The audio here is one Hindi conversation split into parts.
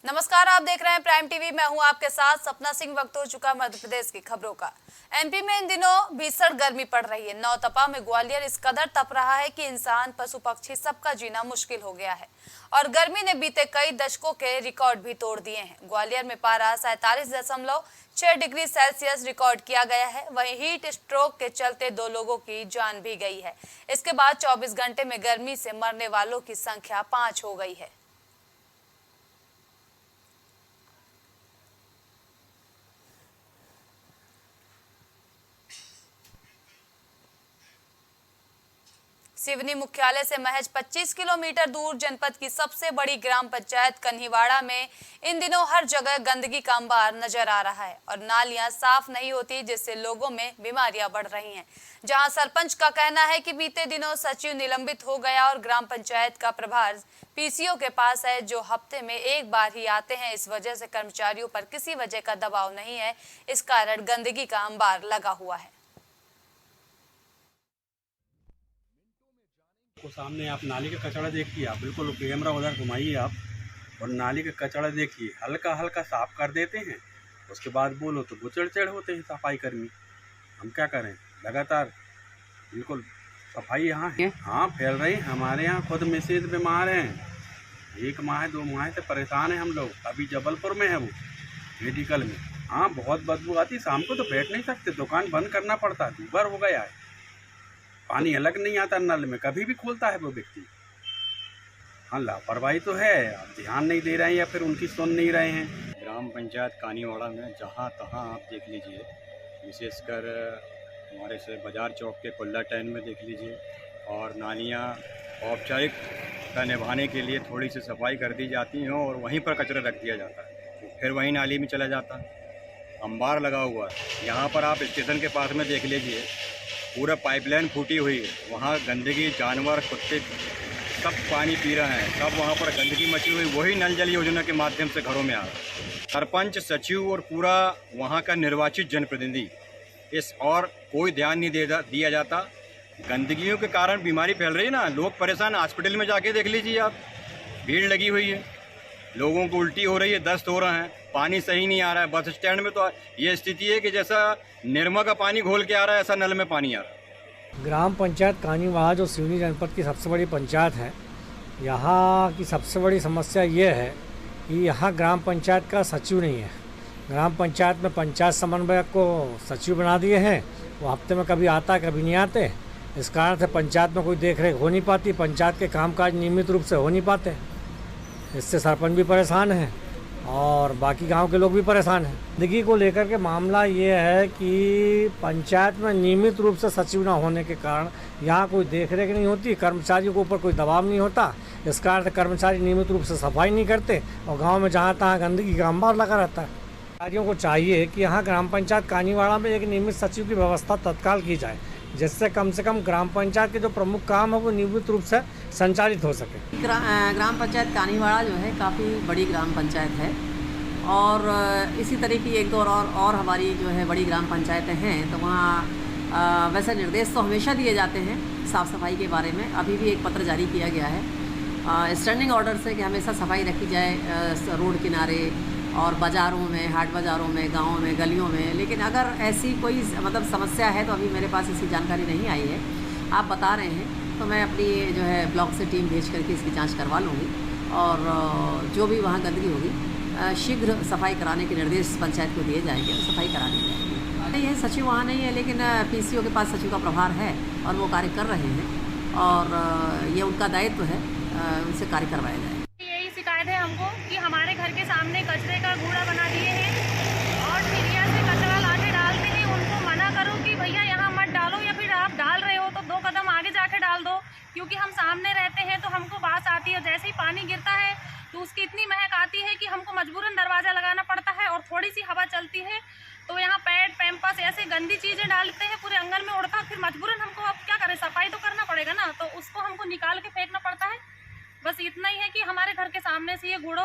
नमस्कार, आप देख रहे हैं प्राइम टीवी। मैं हूं आपके साथ सपना सिंह। वक्त हो चुका मध्य प्रदेश की खबरों का। एमपी में इन दिनों भीषण गर्मी पड़ रही है। नौतपा में ग्वालियर इस कदर तप रहा है कि इंसान, पशु पक्षी सबका जीना मुश्किल हो गया है और गर्मी ने बीते कई दशकों के रिकॉर्ड भी तोड़ दिए हैं। ग्वालियर में पारा 47.6 डिग्री सेल्सियस रिकॉर्ड किया गया है। वहीं हीट स्ट्रोक के चलते 2 लोगों की जान भी गई है। इसके बाद 24 घंटे में गर्मी से मरने वालों की संख्या 5 हो गई है। सिवनी मुख्यालय से महज 25 किलोमीटर दूर जनपद की सबसे बड़ी ग्राम पंचायत कन्हीवाड़ा में इन दिनों हर जगह गंदगी का अंबार नजर आ रहा है और नालियां साफ नहीं होती, जिससे लोगों में बीमारियां बढ़ रही हैं। जहां सरपंच का कहना है कि बीते दिनों सचिव निलंबित हो गया और ग्राम पंचायत का प्रभार पीसीओ के पास है, जो हफ्ते में एक बार ही आते हैं। इस वजह से कर्मचारियों पर किसी वजह का दबाव नहीं है। इस कारण गंदगी का अंबार लगा हुआ है। को सामने आप नाली का कचरा देखिए, आप बिल्कुल कैमरा उधर घुमाइए आप और नाली का कचरा देखिए, हल्का हल्का साफ कर देते हैं। उसके बाद बोलो तो वो चिड़चिड़ होते हैं सफाई कर्मी। हम क्या करें, लगातार बिल्कुल सफाई यहाँ है। हाँ, फैल रही। हमारे यहाँ खुद मिसेज बीमार हैं, 1 माह 2 माह से परेशान हैं हम लोग। अभी जबलपुर में है वो मेडिकल में। हाँ, बहुत बदबू आती। शाम को तो बैठ नहीं सकते, दुकान बंद करना पड़ता है। दूबर हो गया है, पानी अलग नहीं आता नल में, कभी भी खोलता है वो व्यक्ति। हाँ, लापरवाही तो है, आप ध्यान नहीं दे रहे हैं या फिर उनकी सुन नहीं रहे हैं। ग्राम पंचायत कानीवाड़ा में जहाँ तहाँ आप देख लीजिए, विशेषकर हमारे से बाजार चौक के कुल्ला टैन में देख लीजिए, और नालियाँ औपचारिकता निभाने के लिए थोड़ी सी सफाई कर दी जाती हैं और वहीं पर कचरा रख दिया जाता है, फिर वहीं नाली में चला जाता है। अंबार लगा हुआ है। यहाँ पर आप स्टेशन के पास में देख लीजिए, पूरा पाइपलाइन फूटी हुई है। वहाँ गंदगी, जानवर, कुत्ते सब पानी पी रहे हैं, सब वहाँ पर गंदगी मची हुई। वही नल जल योजना के माध्यम से घरों में आ रहा है। सरपंच, सचिव और पूरा वहाँ का निर्वाचित जनप्रतिनिधि इस और कोई ध्यान नहीं दिया जाता। गंदगियों के कारण बीमारी फैल रही है ना, लोग परेशान। हॉस्पिटल में जाके देख लीजिए आप, भीड़ लगी हुई है, लोगों को उल्टी हो रही है, दस्त हो रहे हैं, पानी सही नहीं आ रहा है। बस स्टैंड में तो ये स्थिति है कि जैसा निर्मा का पानी घोल के आ रहा है, ऐसा नल में पानी आ रहा है। ग्राम पंचायत कानीवाड़ा जो सिवनी जनपद की सबसे बड़ी पंचायत है, यहाँ की सबसे बड़ी समस्या ये है कि यहाँ ग्राम पंचायत का सचिव नहीं है। ग्राम पंचायत में पंचायत समन्वयक को सचिव बना दिए हैं। वो हफ्ते में कभी आता है, कभी नहीं आते। इस कारण से पंचायत में कोई देख रेख हो नहीं पाती, पंचायत के कामकाज नियमित रूप से हो नहीं पाते। इससे सरपंच भी परेशान है और बाकी गांव के लोग भी परेशान हैं। गंदगी को लेकर के मामला ये है कि पंचायत में नियमित रूप से सचिव न होने के कारण यहाँ कोई देखरेख नहीं होती, कर्मचारियों के ऊपर कोई दबाव नहीं होता। इस कारण से कर्मचारी नियमित रूप से सफाई नहीं करते और गांव में जहाँ तहाँ गंदगी का अंबार लगा रहता है। अधिकारियों को चाहिए कि यहाँ ग्राम पंचायत कानीवाड़ा में एक नियमित सचिव की व्यवस्था तत्काल की जाए, जिससे कम से कम ग्राम पंचायत के जो प्रमुख काम है वो नियमित रूप से संचालित हो सके। ग्राम पंचायत कानीवाड़ा जो है काफ़ी बड़ी ग्राम पंचायत है और इसी तरह की 1-2 और हमारी जो है बड़ी ग्राम पंचायतें हैं। तो वहाँ वैसे निर्देश तो हमेशा दिए जाते हैं साफ़ सफाई के बारे में। अभी भी एक पत्र जारी किया गया है स्टैंडिंग ऑर्डर से कि हमेशा सफाई रखी जाए रोड किनारे और बाज़ारों में, हाट बाज़ारों में, गाँवों में, गलियों में। लेकिन अगर ऐसी कोई मतलब समस्या है तो अभी मेरे पास इसकी जानकारी नहीं आई है। आप बता रहे हैं तो मैं अपनी जो है ब्लॉक से टीम भेज करके इसकी जांच करवा लूँगी और जो भी वहाँ गंदगी होगी शीघ्र सफाई कराने के निर्देश पंचायत को दिए जाएंगे और सफाई करा दी जाएगी। नहीं है, सचिव वहाँ नहीं है, लेकिन पीसीओ के पास सचिव का प्रभार है और वो कार्य कर रहे हैं और ये उनका दायित्व है, उनसे कार्य करवाया जाए। शिकायत है हमको कि हमारे घर के सामने कचरे का कूड़ा बना दिए हैं और ठेलिया से कचरा लाके डालते हैं। उनको मना करो कि भैया यहाँ मत डालो, या फिर आप डाल रहे हो तो 2 कदम आगे जाके डाल दो, क्योंकि हम सामने रहते हैं तो हमको बात आती है। जैसे ही पानी गिरता है तो उसकी इतनी महक आती है कि हमको मजबूरन दरवाज़ा लगाना पड़ता है और थोड़ी सी हवा चलती है तो यहाँ पैड, पैम्पस ऐसे गंदी चीज़ें डालते हैं, पूरे आंगन में उड़ता है। फिर मजबूरन हमको अब क्या करें, सफाई तो करना पड़ेगा ना, तो उसको हमको निकाल के फेंकना पड़ता है। बस इतना ही है कि हमारे घर के सामने से ये कूड़ा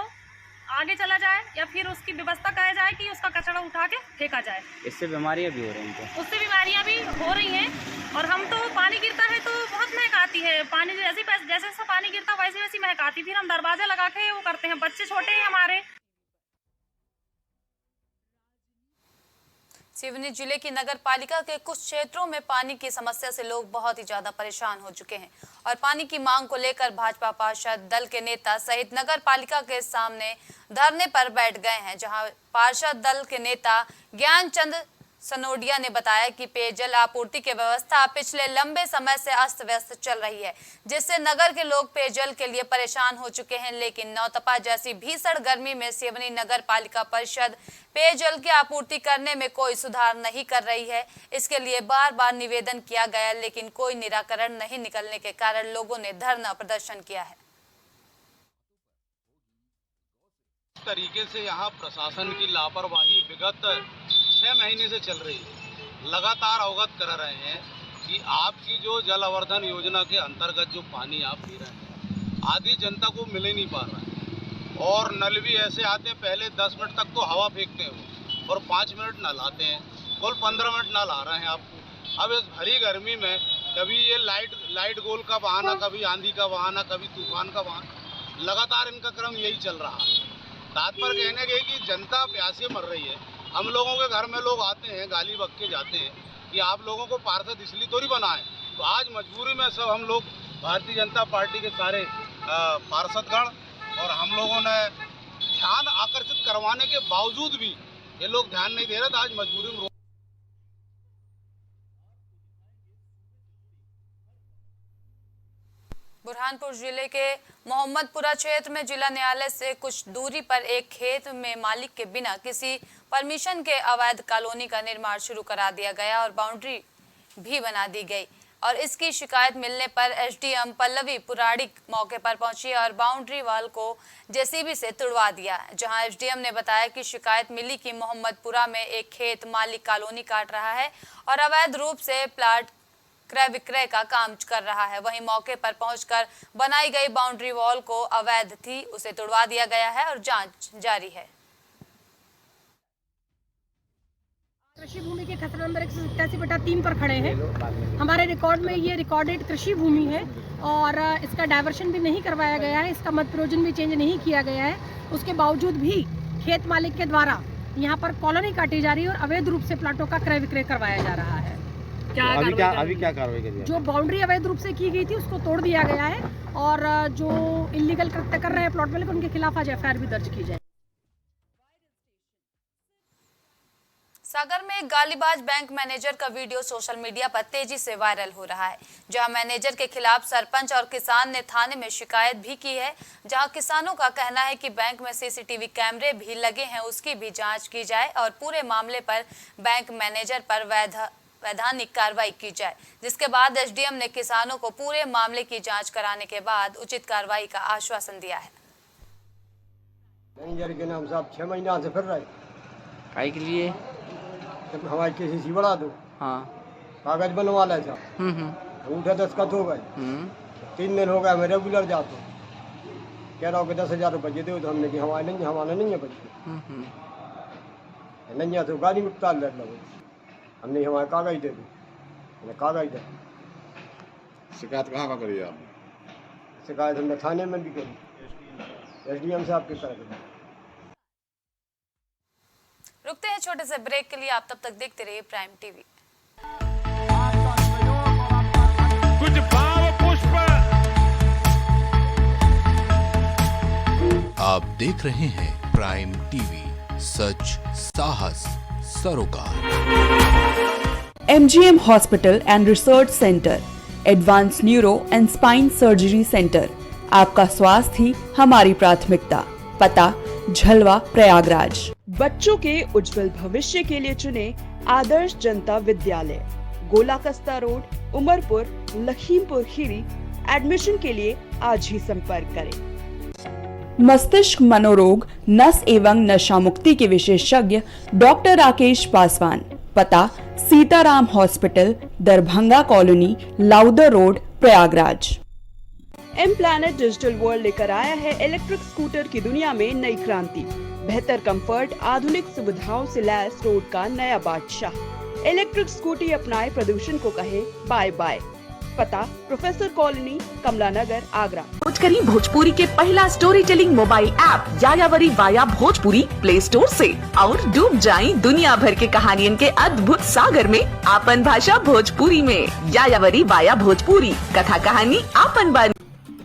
आगे चला जाए या फिर उसकी व्यवस्था करा जाए कि उसका कचरा उठा के फेंका जाए। इससे बीमारियां भी हो रही हैं, उससे बीमारियां भी हो रही हैं। और हम तो पानी गिरता है तो बहुत महक आती है, पानी जैसे जैसा पानी गिरता वैसे वैसी महक आती। फिर हम दरवाजा लगा के वो करते हैं, बच्चे छोटे हैं हमारे। सिवनी जिले की नगर पालिका के कुछ क्षेत्रों में पानी की समस्या से लोग बहुत ही ज्यादा परेशान हो चुके हैं और पानी की मांग को लेकर भाजपा पार्षद दल के नेता सहित नगर पालिका के सामने धरने पर बैठ गए हैं, जहां पार्षद दल के नेता ज्ञानचंद सनोडिया ने बताया कि पेयजल आपूर्ति की व्यवस्था पिछले लंबे समय से अस्त व्यस्त चल रही है, जिससे नगर के लोग पेयजल के लिए परेशान हो चुके हैं। लेकिन नौतपा जैसी भीषण गर्मी में सिवनी नगर पालिका परिषद पेयजल की आपूर्ति करने में कोई सुधार नहीं कर रही है। इसके लिए बार बार निवेदन किया गया, लेकिन कोई निराकरण नहीं निकलने के कारण लोगों ने धरना प्रदर्शन किया है। तरीके से यहाँ प्रशासन की लापरवाही विगत 6 महीने से चल रही है। लगातार अवगत कर रहे हैं कि आपकी जो जल आवर्धन योजना के अंतर्गत जो पानी आप पी रहे हैं आधी जनता को मिल ही नहीं पा रहा है और नल भी ऐसे आते हैं, पहले 10 मिनट तक तो हवा फेंकते हैं और 5 मिनट नल आते हैं, कुल 15 मिनट नल आ रहे हैं आपको। अब इस भरी गर्मी में कभी ये लाइट गोल का बहाना, कभी आंधी का बहाना, कभी तूफान का बहाना, लगातार इनका क्रम यही चल रहा है। तात्पर्य कहने के कि जनता प्यासे मर रही है। हम लोगों के घर में लोग आते हैं, गाली बक के जाते हैं कि आप लोगों को पार्षद इसलिए तो नहीं बनाए। तो आज मजबूरी में सब हम लोग भारतीय जनता पार्टी के सारे पार्षदगण और हम लोगों ने ध्यान आकर्षित करवाने के बावजूद भी ये लोग ध्यान नहीं दे रहे, तो आज मजबूरी में बुरहानपुर जिले के मोहम्मदपुरा क्षेत्र में जिला न्यायालय से कुछ दूरी पर एक खेत में मालिक के बिना किसी परमिशन के अवैध कॉलोनी का निर्माण शुरू करा दिया गया और बाउंड्री भी बना दी गई और इसकी शिकायत मिलने पर एसडीएम पल्लवी पुराणिक मौके पर पहुंची और बाउंड्री वॉल को जेसीबी से तुड़वा दिया, जहां एसडीएम ने बताया कि शिकायत मिली कि मोहम्मदपुरा में एक खेत मालिक कॉलोनी काट रहा है और अवैध रूप से प्लाट क्रय विक्रय का काम कर रहा है। वहीं मौके पर पहुंचकर बनाई गई बाउंड्री वॉल को अवैध थी, उसे तोड़वा दिया गया है और जांच जारी है। कृषि भूमि के खसरा नंबर 187/3 पर खड़े हैं। हमारे रिकॉर्ड में ये रिकॉर्डेड कृषि भूमि है और इसका डायवर्शन भी नहीं करवाया गया है, इसका मत प्रोविजन भी चेंज नहीं किया गया है। उसके बावजूद भी खेत मालिक के द्वारा यहाँ पर कॉलोनी काटी जा रही है और अवैध रूप से प्लाटों का क्रय विक्रय करवाया जा रहा है। अभी क्या कार्रवाई करी? जो बाउंड्री अवैध रूप से की गई थी उसको तोड़ दिया गया है और जो इलीगल कृत्य कर रहे हैं प्लॉट मालिक उनके खिलाफ आज एफआईआर भी दर्ज की जाए। सागर में एक गालीबाज बैंक मैनेजर का वीडियो सोशल मीडिया पर तेजी से वायरल हो रहा है, जहां मैनेजर के खिलाफ सरपंच और किसान ने थाने में शिकायत भी की है। जहां किसानों का कहना है कि बैंक में सीसीटीवी कैमरे भी लगे हैं, उसकी भी जांच की जाए और पूरे मामले पर बैंक मैनेजर पर वैधानिक कार्रवाई की जाए, जिसके बाद एसडीएम ने किसानों को पूरे मामले की जांच कराने के बाद उचित कार्रवाई का आश्वासन दिया है। मैनेजर के नाम साहब 6 महीना से फिर रहे काय के लिए हमारी केसीसी बढ़ा दो, हाँ कागज बनवा ले साहब, अंगूठे दस्तखत हो गए, 3 दिन हो गए मैं रेगुलर जाता हूँ, कह रहा हूँ कि 10,000 रुपये दे दो। हमने कि हमारे नहीं है बच्चे नहीं है तो गाड़ी में उतार ले लो, हमने हमारे कागज दे दो, कागज दे। शिकायत कहाँ का करी आपने? शिकायत हमने थाने में भी करी, एसडीएम साहब की तरफ। रुकते हैं छोटे से ब्रेक के लिए, आप तब तक देखते रहिए प्राइम टीवी। कुछ भाव पुष्प। आप देख रहे हैं प्राइम टीवी, सच साहस सरोकार। MGM hospital and research centre, advance neuro and spine surgery centre. आपका स्वास्थ्य ही हमारी प्राथमिकता। पता झलवा प्रयागराज। बच्चों के उज्जवल भविष्य के लिए चुने आदर्श जनता विद्यालय, गोला कस्ता रोड, उमरपुर, लखीमपुर खीरी। एडमिशन के लिए आज ही संपर्क करें। मस्तिष्क मनोरोग, नस एवं नशा मुक्ति के विशेषज्ञ डॉक्टर राकेश पासवान। पता Sitaram hospital, Darbhanga colony, Lowther road, Prayagraj. M planet digital world लेकर आया है इलेक्ट्रिक स्कूटर की दुनिया में नई क्रांति। बेहतर कंफर्ट, आधुनिक सुविधाओं से लैस रोड का नया बादशाह। इलेक्ट्रिक स्कूटी अपनाए, प्रदूषण को कहे बाय बाय। पता प्रोफेसर कॉलोनी, कमला नगर, आगरा। करी भोजपुरी के पहला story telling mobile app यायावरी via Bhojpuri play store से और डूब जाएं दुनिया भर के कहानियन के अद्भुत सागर में आपन भाषा भोजपुरी में। यायावरी वाया भोजपुरी, कथा कहानी आपन बानी।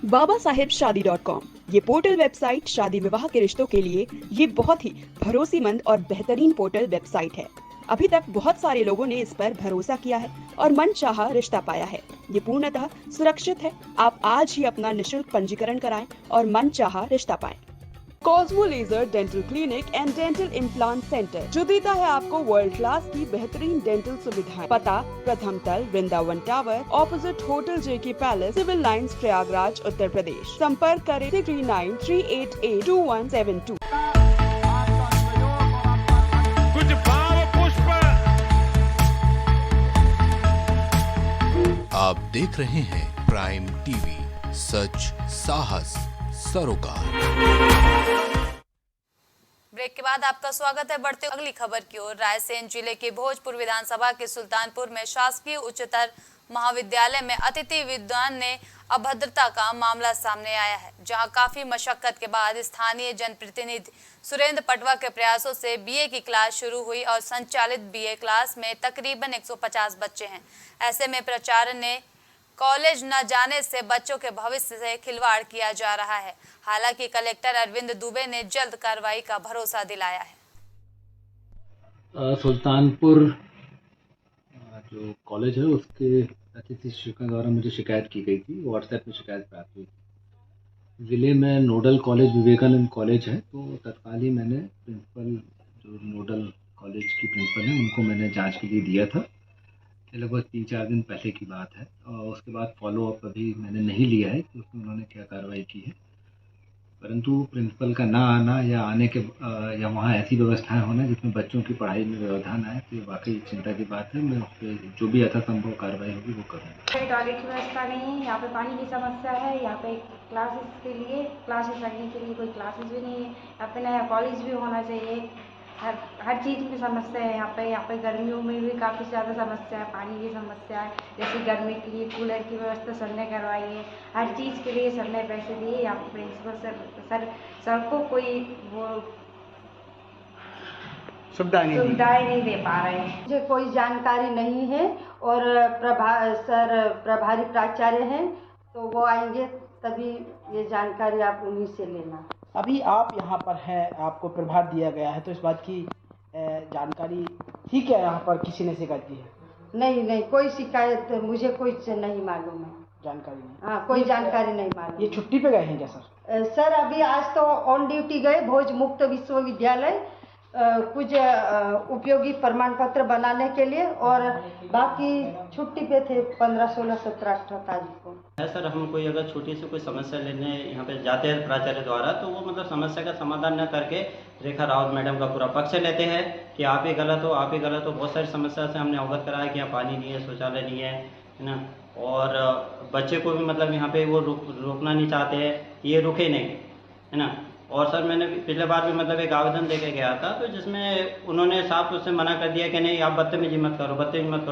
BabaSahebShadi.com ये पोर्टल वेबसाइट शादी विवाह के रिश्तों के लिए ये बहुत ही भरोसेमंद और बेहतरीन पोर्टल वेबसाइट है। अभी तक बहुत सारे लोगों ने इस पर भरोसा किया है और मनचाहा रिश्ता पाया है। ये पूर्णतः सुरक्षित है। आप आज ही अपना निशुल्क पंजीकरण कराएं और मनचाहा रिश्ता पाएं। Cosmo laser dental clinic and dental implant centre जो देता है आपको वर्ल्ड क्लास की बेहतरीन डेंटल सुविधाएं। पता प्रथम तल, Vrindavan tower, opposite hotel JK palace, civil lines, Prayagraj, Uttar Pradesh. संपर्क करें 3938822172। कुछ भाव पुष्प। आप देख रहे हैं प्राइम टीवी, सच साहस सरोकार। ब्रेक के बाद आपका स्वागत है। बढ़ते अगली खबर की ओर। रायसेन जिले के भोजपुर विधानसभा के सुल्तानपुर में शासकीय उच्चतर महाविद्यालय में अतिथि विद्वान ने अभद्रता का मामला सामने आया है, जहां काफी मशक्कत के बाद स्थानीय जनप्रतिनिधि सुरेंद्र पटवा के प्रयासों से BA की क्लास शुरू हुई और संचालित BA क्लास में तकरीबन 150 बच्चे हैं। ऐसे में प्राचार्य ने कॉलेज न जाने से बच्चों के भविष्य से खिलवाड़ किया जा रहा है। हालांकि कलेक्टर अरविंद दुबे ने जल्द कार्रवाई का भरोसा दिलाया है। सुल्तानपुर जो कॉलेज है उसके अतिथि शिक्षकों द्वारा मुझे शिकायत की गई थी। व्हाट्सएप में शिकायत प्राप्त हुई थी। ज़िले में नोडल कॉलेज विवेकानंद कॉलेज है, तो तत्काल ही मैंने प्रिंसिपल जो नोडल कॉलेज की प्रिंसिपल है उनको मैंने जांच के लिए दिया था। लगभग 3-4 दिन पहले की बात है और उसके बाद फॉलोअप अभी मैंने नहीं लिया है कि उसमें उन्होंने क्या कार्रवाई की है। परंतु प्रिंसिपल का ना आना या आने के या वहाँ ऐसी व्यवस्थाएं होना जिसमें बच्चों की पढ़ाई में व्यवधान आए, तो ये वाकई चिंता की बात है। मैं उस पर जो भी यथासंभव कार्रवाई होगी वो करूँगा। टॉयलेट की व्यवस्था नहीं है, यहाँ पे पानी की समस्या है, यहाँ पे क्लासेस के लिए क्लासेस लगने के लिए कोई क्लासेस भी नहीं है, यहाँ पे नया कॉलेज भी होना चाहिए। हर चीज़ की समस्या है यहाँ पे गर्मियों में भी काफ़ी ज़्यादा समस्या है, पानी की समस्या है। जैसे गर्मी के लिए कूलर की व्यवस्था सर ने करवाई है, हर चीज़ के लिए सर ने पैसे दिए। यहाँ पे प्रिंसिपल सर को कोई वो सुविधाएं नहीं दे पा रहे हैं। मुझे कोई जानकारी नहीं है और प्रभारी प्राचार्य हैं, तो वो आएंगे तभी ये जानकारी आप उन्हीं से लेना। अभी आप यहाँ पर हैं, आपको प्रभार दिया गया है, तो इस बात की जानकारी थी क्या यहाँ पर किसी ने शिकायत की है? नहीं, कोई शिकायत मुझे कोई नहीं मालूम है। जानकारी नहीं? हाँ, कोई जानकारी नहीं मालूम। ये छुट्टी पे गए हैं क्या सर? सर अभी आज तो ऑन ड्यूटी गए भोज मुक्त विश्वविद्यालय कुछ उपयोगी प्रमाण पत्र बनाने के लिए, और बाकी छुट्टी पे थे 15, 16, 17, 18 तारीख को। है सर, हम कोई अगर छोटी सी कोई समस्या लेने यहाँ पे जाते हैं प्राचार्य द्वारा, तो वो मतलब समस्या का समाधान न करके रेखा रावत मैडम का पूरा पक्ष लेते हैं कि आप ही गलत हो, आप ही गलत हो। बहुत सारी समस्या से हमने अवगत कराया कि यहाँ पानी नहीं है, शौचालय नहीं है ना, और बच्चे को भी मतलब यहाँ पे वो रोकना नहीं चाहते हैं, ये रुके नहीं है ना। और सर मैंने पिछले बार भी मतलब एक आवेदन देके गया था, तो जिसमें उन्होंने साफ उससे मना कर दिया कि नहीं आप बदतमीजी मत करो।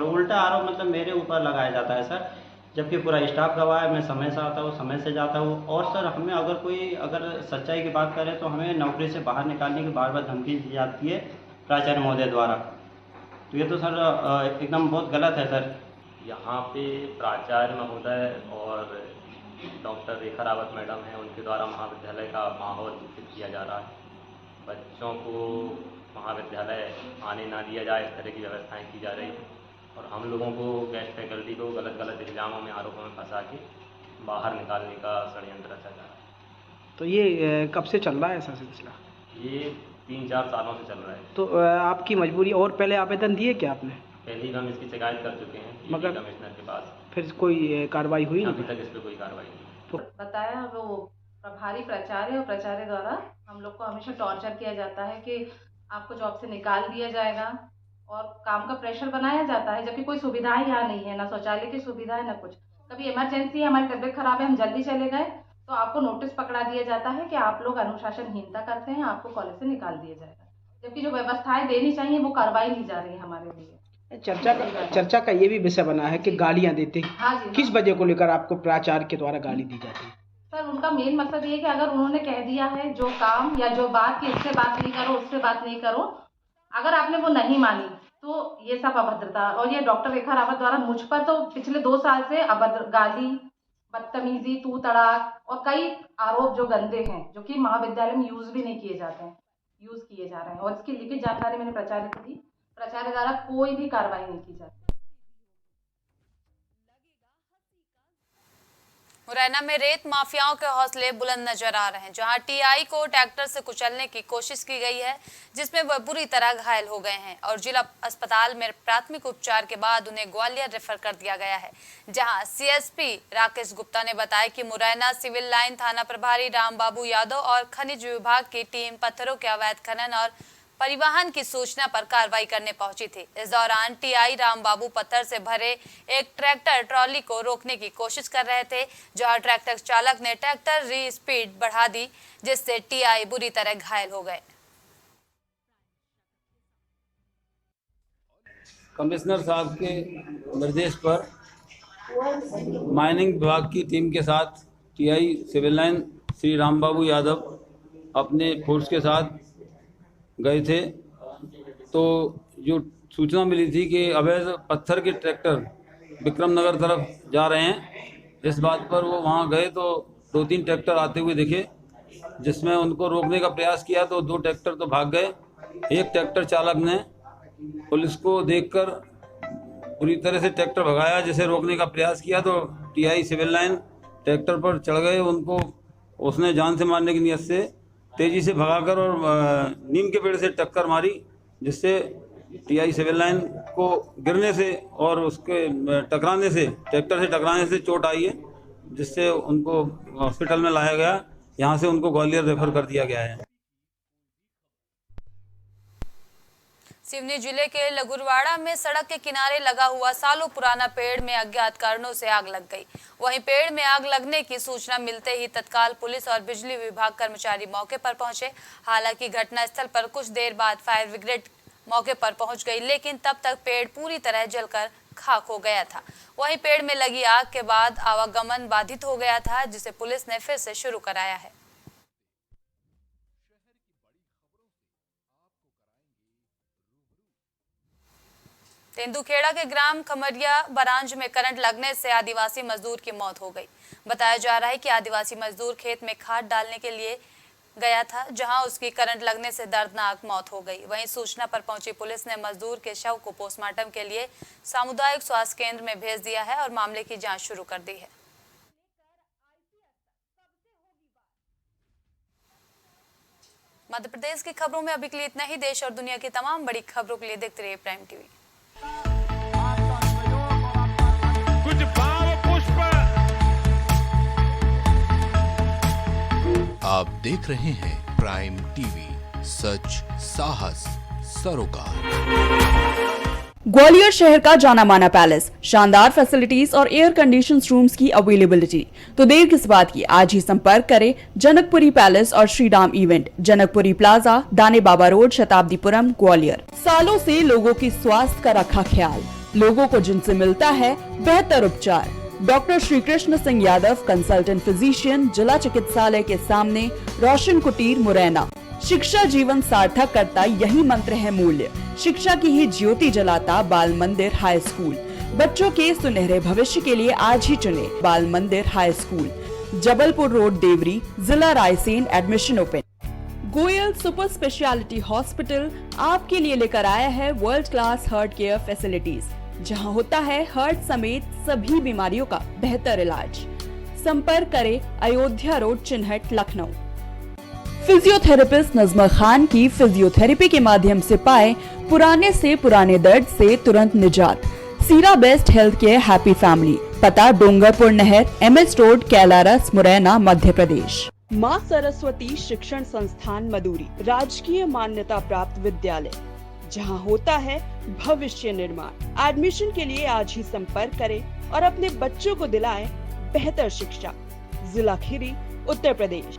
उल्टा आरोप मतलब मेरे ऊपर लगाया जाता है सर, जबकि पूरा स्टाफ गवाह है। मैं समय से आता हूँ, समय से जाता हूँ। और सर हमें अगर सच्चाई की बात करें तो हमें नौकरी से बाहर निकालने की बार बार धमकी दी जाती है प्राचार्य महोदय द्वारा। तो ये तो सर एकदम बहुत गलत है सर। यहाँ पे प्राचार्य महोदय और डॉक्टर रेखा रावत मैडम हैं, उनके द्वारा महाविद्यालय का माहौल विकसित किया जा रहा है। बच्चों को महाविद्यालय आने ना दिया जाए, इस तरह की व्यवस्थाएं की जा रही है, और हम लोगों को गेस्ट फैकल्टी को गलत इल्ज़ामों में, आरोपों में फंसा के बाहर निकालने का षड्यंत्र रचा जा रहा है। तो ये कब से चल रहा है ऐसा सिलसिला? ये 3-4 सालों से चल रहा है। तो आपकी मजबूरी, और पहले आवेदन दिए क्या आपने? पहले हम इसकी शिकायत कर चुके हैं मगर कमिश्नर के पास, फिर कोई कार्रवाई हुई? अभी तक इस पर कोई कार्रवाई नहीं। तो बताया वो प्रभारी प्राचार्य और प्राचार्य द्वारा हम लोग को हमेशा टॉर्चर किया जाता है कि आपको जॉब से निकाल दिया जाएगा और काम का प्रेशर बनाया जाता है, जबकि कोई सुविधाएं यहाँ नहीं है, ना शौचालय की सुविधा है, ना कुछ। कभी इमरजेंसी है, हमारी तबीयत खराब है, हम जल्दी चले गए तो आपको नोटिस पकड़ा दिया जाता है कि आप लोग अनुशासनहीनता करते हैं, आपको कॉलेज से निकाल दिया जाएगा। जबकि जो व्यवस्थाएं देनी चाहिए वो कार्रवाई नहीं जा रही है हमारे लिए। चर्चा का ये भी विषय बना है कि गालियां देते हैं। हाँ जी। किस वजह को लेकर आपको प्राचार्य के द्वारा गाली दी जाती है? सर, उनका मेन मकसद ये है कि अगर उन्होंने कह दिया है जो काम या जो बात कि इससे बात नहीं करो, उससे बात नहीं करो, अगर आपने वो नहीं मानी तो ये सब अभद्रता। और ये डॉक्टर रेखा रावत द्वारा मुझ पर तो पिछले 2 साल से अभद्र गाली, बदतमीजी, तू तड़ाक और कई आरोप जो गंदे हैं, जो कि महाविद्यालय में यूज भी नहीं किए जाते हैं, यूज किए जा रहे हैं। और इसकी लिखित जानकारी मैंने प्राचार्य को दी। प्राचार्य द्वारा कोई भी कार्रवाई नहीं की जाती। मुरैना में रेत माफियाओं के हौसले बुलंद नजर आ रहे हैं, जहां टीआई को ट्रैक्टर से कुचलने की कोशिश की गई है, जिसमें वह बुरी तरह घायल हो गए हैं और जिला अस्पताल में प्राथमिक उपचार के बाद उन्हें ग्वालियर रेफर कर दिया गया है। जहां सीएसपी राकेश गुप्ता ने बताया कि मुरैना सिविल लाइन थाना प्रभारी रामबाबू यादव और खनिज विभाग की टीम पत्थरों के अवैध खनन और परिवहन की सूचना पर कार्रवाई करने पहुंची थी। इस दौरान टीआई रामबाबू पत्थर से भरे एक ट्रैक्टर ट्रॉली को रोकने की कोशिश कर रहे थे, जहां ट्रैक्टर चालक ने ट्रैक्टर री स्पीड बढ़ा दी, जिससे टीआई बुरी तरह घायल हो गए। कमिश्नर साहब के निर्देश पर माइनिंग विभाग की टीम के साथ TI civil line Shri Rambabu Yadav अपने फोर्स के साथ गए थे। तो जो सूचना मिली थी कि अवैध पत्थर के ट्रैक्टर विक्रमनगर तरफ जा रहे हैं, इस बात पर वो वहाँ गए तो 2-3 ट्रैक्टर आते हुए दिखे, जिसमें उनको रोकने का प्रयास किया तो 2 ट्रैक्टर तो भाग गए। एक ट्रैक्टर चालक ने पुलिस को देखकर पूरी तरह से ट्रैक्टर भगाया, जिसे रोकने का प्रयास किया तो टीआई सिविल लाइन ट्रैक्टर पर चढ़ गए। उनको उसने जान से मारने की नियत से तेज़ी से भगाकर और नीम के पेड़ से टक्कर मारी, जिससे टीआई सिविल लाइन को गिरने से और उसके टकराने से, ट्रैक्टर से टकराने से चोट आई है, जिससे उनको हॉस्पिटल में लाया गया। यहाँ से उनको ग्वालियर रेफर कर दिया गया है। सिवनी जिले के लगुरवाड़ा में सड़क के किनारे लगा हुआ सालों पुराना पेड़ में अज्ञात कारणों से आग लग गई। वहीं पेड़ में आग लगने की सूचना मिलते ही तत्काल पुलिस और बिजली विभाग कर्मचारी मौके पर पहुंचे। हालांकि घटनास्थल पर कुछ देर बाद फायर ब्रिगेड मौके पर पहुंच गई, लेकिन तब तक पेड़ पूरी तरह जलकर खाक हो गया था। वहीं पेड़ में लगी आग के बाद आवागमन बाधित हो गया था, जिसे पुलिस ने फिर से शुरू कराया है। तेंदुखेड़ा के ग्राम खमरिया बरांज में करंट लगने से आदिवासी मजदूर की मौत हो गई। बताया जा रहा है कि आदिवासी मजदूर खेत में खाद डालने के लिए गया था, जहां उसकी करंट लगने से दर्दनाक मौत हो गई। वहीं सूचना पर पहुंची पुलिस ने मजदूर के शव को पोस्टमार्टम के लिए सामुदायिक स्वास्थ्य केंद्र में भेज दिया है और मामले की जांच शुरू कर दी है। मध्य प्रदेश की खबरों में अभी के लिए इतना ही। देश और दुनिया की तमाम बड़ी खबरों के लिए देखते रहिए प्राइम टीवी। कुछ भाव पुष्प। आप देख रहे हैं प्राइम टीवी, सच साहस सरोकार। ग्वालियर शहर का जाना माना पैलेस, शानदार फैसिलिटीज और एयर कंडीशन रूम्स की अवेलेबिलिटी। तो देर किस बात की, आज ही संपर्क करें जनकपुरी पैलेस और श्रीराम इवेंट, जनकपुरी प्लाजा, दाने बाबा रोड, शताब्दीपुरम, ग्वालियर। सालों से लोगों की स्वास्थ्य का रखा ख्याल, लोगों को जिनसे मिलता है बेहतर उपचार। Doctor Shri Krishna Singh Yadav, consultant physician, जिला चिकित्सालय के सामने, रोशन कुटीर, मुरैना। शिक्षा जीवन सार्थक करता यही मंत्र है मूल्य, शिक्षा की ही ज्योति जलाता बाल मंदिर हाई स्कूल। बच्चों के सुनहरे भविष्य के लिए आज ही चुने Bal Mandir high school, Jabalpur road, Deori, जिला Raisen. Admission open. Goyal super speciality hospital आपके लिए लेकर आया है world class heart care facilities, जहां होता है हार्ट समेत सभी बीमारियों का बेहतर इलाज। संपर्क करें अयोध्या रोड, चिन्हट, लखनऊ। फिजियोथेरेपिस्ट नजमा खान की फिजियोथेरेपी के माध्यम से पाए पुराने से पुराने दर्द से तुरंत निजात। सीरा best health care happy family, पता डोंगरपुर नहर, MS रोड, कैलारस, मुरैना, मध्य प्रदेश। माँ सरस्वती शिक्षण संस्थान मदुरी, राजकीय मान्यता प्राप्त विद्यालय, जहां होता है भविष्य निर्माण। एडमिशन के लिए आज ही संपर्क करें और अपने बच्चों को दिलाएं बेहतर शिक्षा। जिला खीरी, उत्तर प्रदेश।